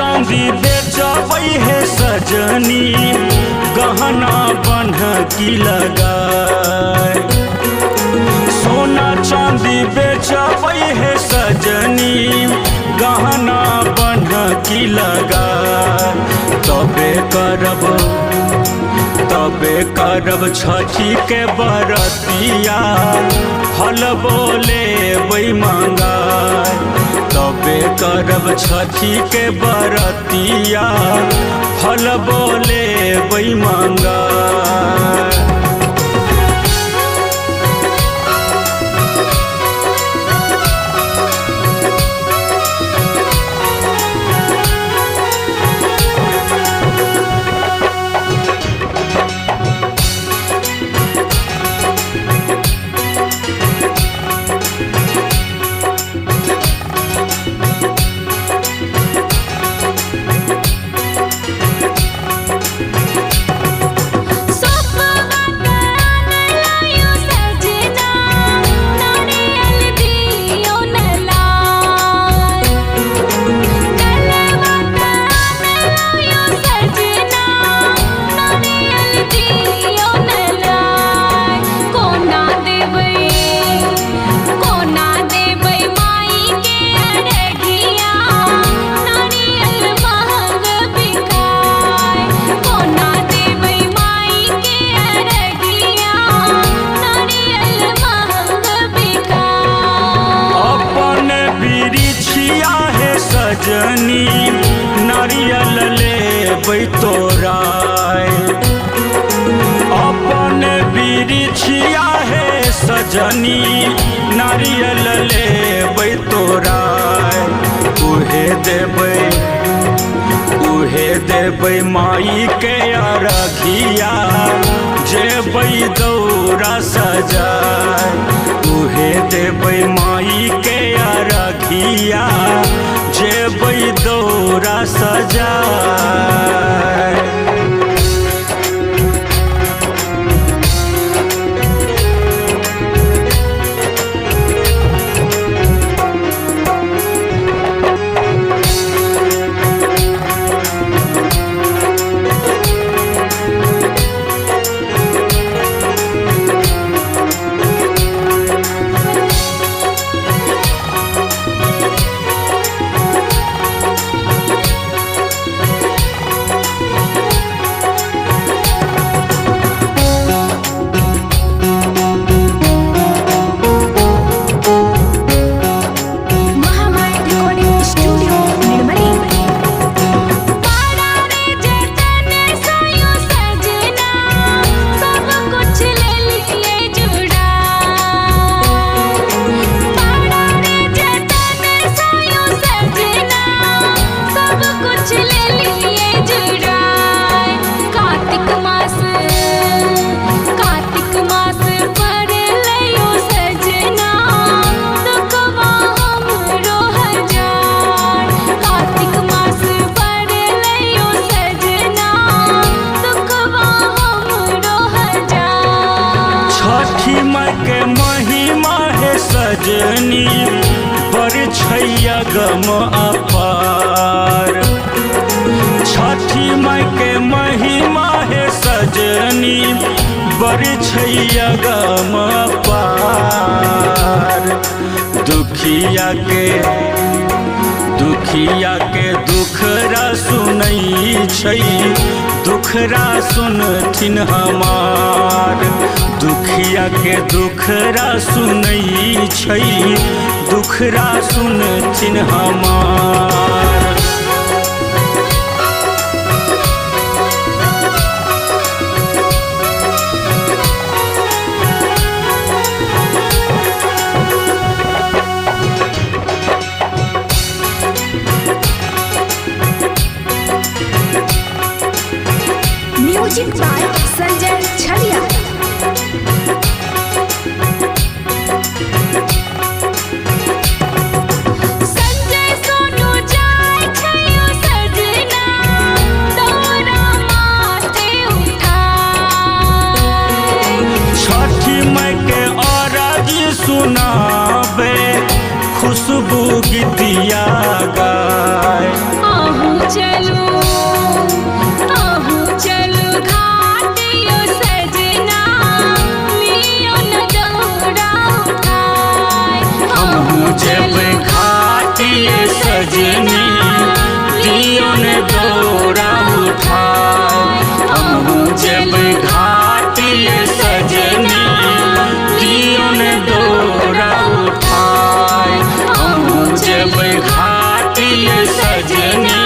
चांदी बेचबै है सजनी, गहना बन्हकी लगाए। सोना चांदी बेचबै है सजनी, गहना बन्हकी लगाए। तबे करब छठी के बरतिया, फल बोले वही मंगाए। तबे करब छठी के बरतिया, फल बोले वही मंगाए। सजनी नारियल लेबै तोराय, अपन बिरिछिया है सजनी नारियल लेबै तोराय। उहे देबै माई के अरघिया, जेबै दौरा सजाय। उहे देबै माई के अरघिया, जेबै दौरा सजाय। छठी माई के महिमा है सजनी, बड़ छैया गम अपार। छठी माई के महिमा है सजनी, बड़ छैया गम अपार। दुखिया के दुखरा सुनै छै, दुखरा सुनथिन हमार। दुखिया के दुखरा सुनै छै, दुखरा सुनथिन हमार। म्यूजिक बाय संजय छलिया। सुनाबे खुशबू गीतिया गाय। आहू सजनी